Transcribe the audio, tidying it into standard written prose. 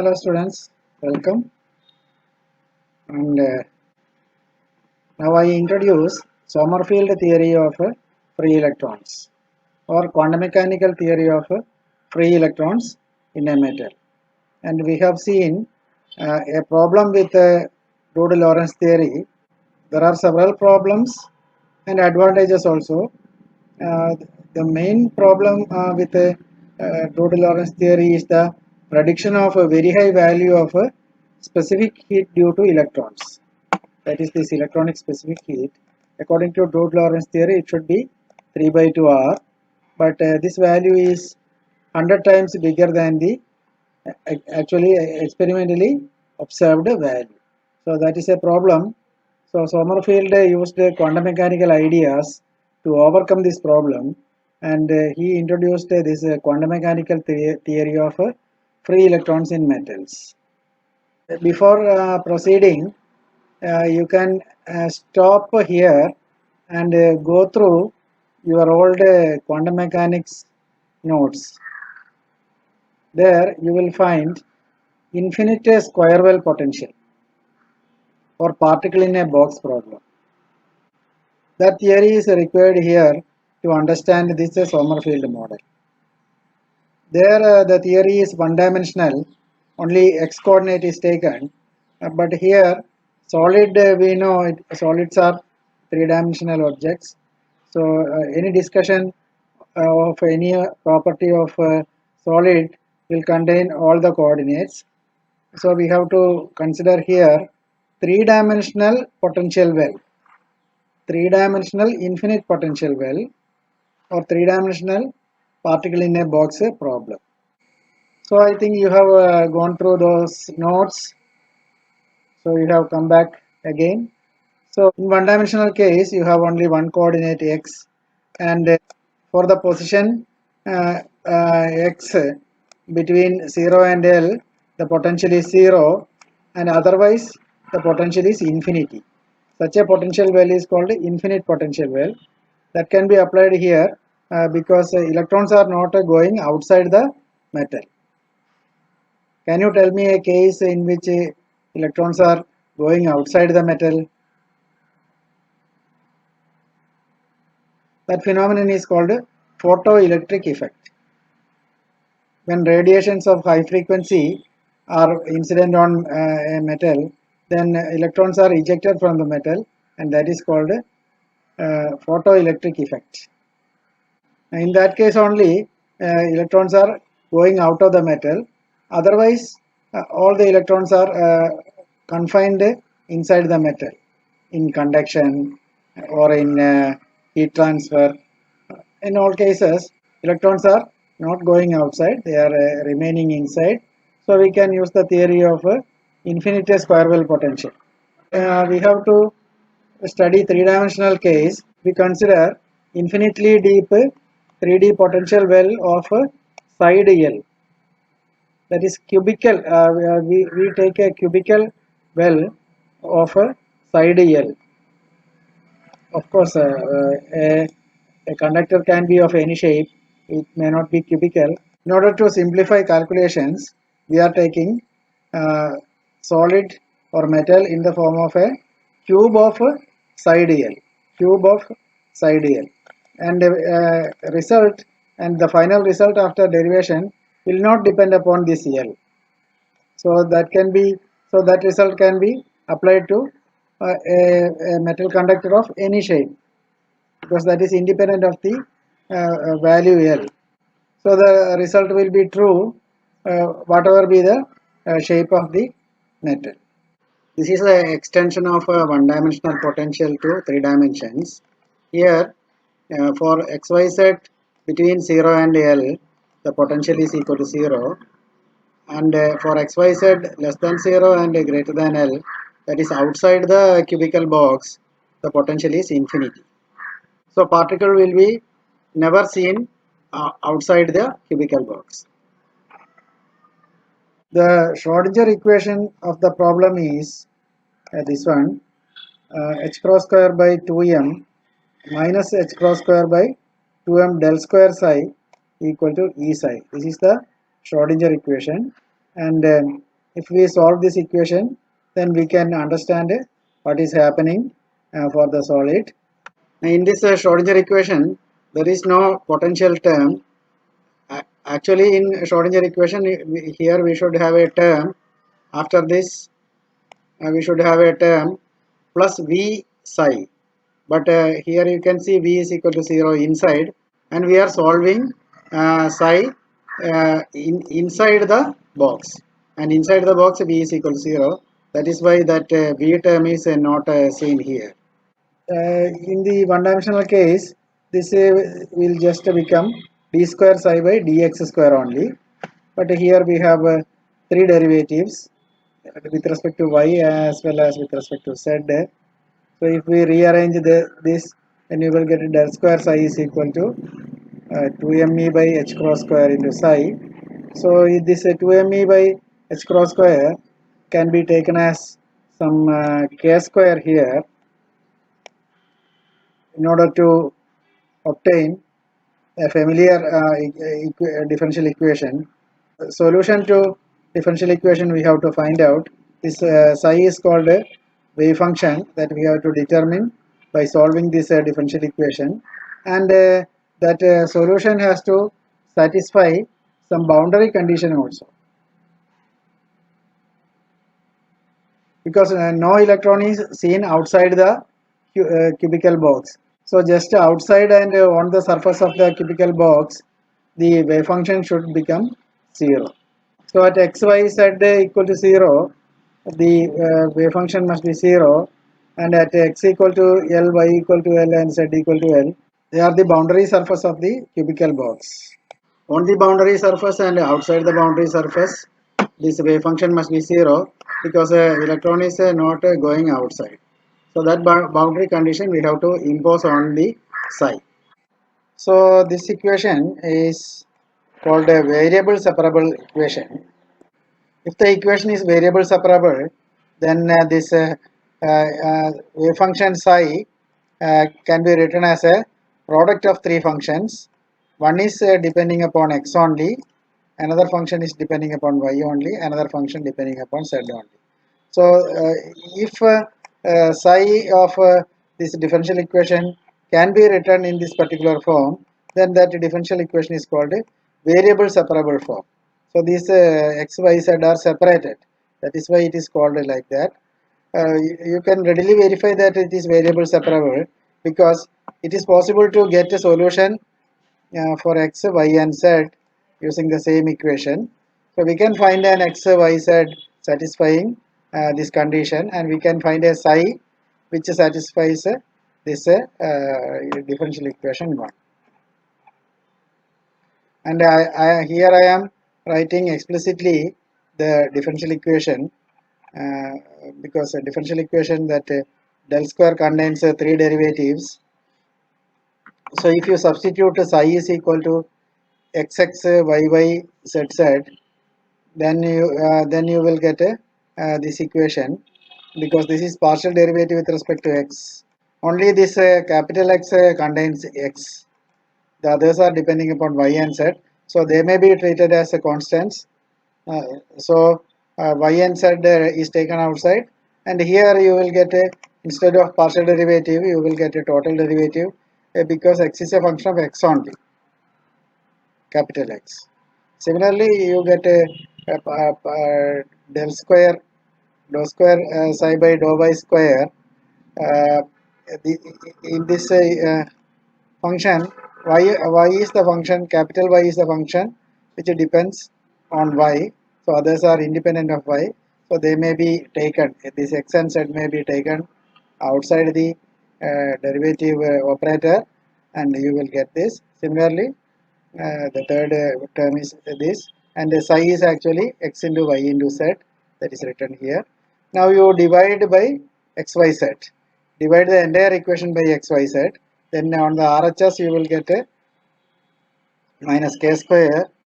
Hello students, welcome. And now I introduce Sommerfeld theory of free electrons or quantum mechanical theory of free electrons in a metal. And we have seen a problem with Rode-Lorentz theory. There are several problems and advantages also. Uh, the main problem with Rode-Lorentz theory is the prediction of a very high value of specific heat due to electrons. That is this electronic specific heat. According to Rode-Lorentz theory, it should be 3 by 2 R, but this value is 100 times bigger than the actually experimentally observed value. So that is a problem. So Sommerfeld used quantum mechanical ideas to overcome this problem, and he introduced this quantum mechanical theory of free electrons in metals. Before proceeding, you can stop here and go through your old quantum mechanics notes. There you will find infinite square well potential or particle in a box problem. That theory is required here to understand this Sommerfeld model. There the theory is one-dimensional, only x coordinate is taken, but here solid we know solids are three-dimensional objects. So any discussion of any property of solid will contain all the coordinates. So we have to consider here three-dimensional potential well, three-dimensional infinite potential well, or three-dimensional particle in a box problem. So I think you have gone through those notes. So you have come back again. So in one-dimensional case, you have only one coordinate x, and for the position x between 0 and L, the potential is 0, and otherwise the potential is infinity. Such a potential well is called infinite potential well. That can be applied here because electrons are not going outside the metal. Can you tell me a case in which electrons are going outside the metal? That phenomenon is called photoelectric effect. When radiations of high frequency are incident on a metal, then electrons are ejected from the metal, and that is called photoelectric effect. In that case only, electrons are going out of the metal. Otherwise, all the electrons are confined inside the metal in conduction or in heat transfer. In all cases, electrons are not going outside, they are remaining inside. So we can use the theory of infinite square well potential. We have to study three-dimensional case. We consider infinitely deep 3D potential well of side L. That is cubical. We take a cubical well of side L. Of course, a conductor can be of any shape. It may not be cubical. In order to simplify calculations, we are taking solid or metal in the form of a cube of side L. Cube of side L. And result and the final result after derivation will not depend upon this L. So that result can be applied to a metal conductor of any shape, because that is independent of the value L. So the result will be true whatever be the shape of the metal. This is the extension of a one-dimensional potential to three dimensions. Here for xyz between 0 and L, the potential is equal to 0, and for xyz less than 0 and greater than L, that is outside the cubical box, the potential is infinity. So particle will be never seen outside the cubical box. The Schrodinger equation of the problem is this one, h cross square by 2m minus h cross square by 2m del square psi equal to E psi. This is the Schrodinger equation, and If we solve this equation, then we can understand what is happening for the solid. In this Schrodinger equation, there is no potential term. Actually, in Schrodinger equation, here we should have a term. After this, we should have a term plus V psi. But here you can see V is equal to 0 inside, and we are solving psi inside the box. And inside the box, V is equal to 0. That is why that V term is not seen here. In the one-dimensional case, this will just become d square psi by dx square only. But here we have three derivatives with respect to y as well as with respect to z. So if we rearrange this, then you will get del square psi is equal to 2me by h cross square into psi. So this 2me by h cross square can be taken as some k square here in order to obtain a familiar differential equation. Solution to differential equation we have to find out. This psi is called a wave function that we have to determine by solving this differential equation, and that solution has to satisfy some boundary condition also, because no electron is seen outside the cubical box. So just outside and on the surface of the cubical box, the wave function should become 0. So at x, y, z equal to 0, the wave function must be 0, and at x equal to L, y equal to L, and z equal to L, they are the boundary surface of the cubical box. On the boundary surface and outside the boundary surface, this wave function must be 0, because electron is not going outside. So that boundary condition we have to impose on the psi. So this equation is called a variable separable equation. If the equation is variable separable, then this wave function psi can be written as a product of three functions. One is depending upon x only, another function is depending upon y only, another function depending upon z only. So if psi of this differential equation can be written in this particular form, then that differential equation is called a variable separable form. So these x, y, z are separated. That is why it is called like that. You can readily verify that it is variable separable, because it is possible to get a solution for x, y, and z using the same equation. So we can find an x, y, z satisfying this condition, and we can find a psi which satisfies this differential equation 1. And here I am writing explicitly the differential equation, because a differential equation that del square contains three derivatives. So if you substitute psi is equal to xx, yy, zz, then you will get this equation, because this is partial derivative with respect to x. Only this capital X contains x. The others are depending upon y and z. So they may be treated as a constants. So y and z is taken outside, and here you will get a, instead of partial derivative, you will get a total derivative, because x is a function of x only, capital X. Similarly, you get del square, dou square psi by dou y square. Uh, in this function, y is the function, capital Y is the function which depends on y. So others are independent of y. So they may be taken, this x and z may be taken outside the derivative operator, and you will get this. Similarly, the third term is this, and the psi is actually x into y into z, that is written here. Now you divide by xyz, divide the entire equation by xyz, then on the RHS you will get a minus k square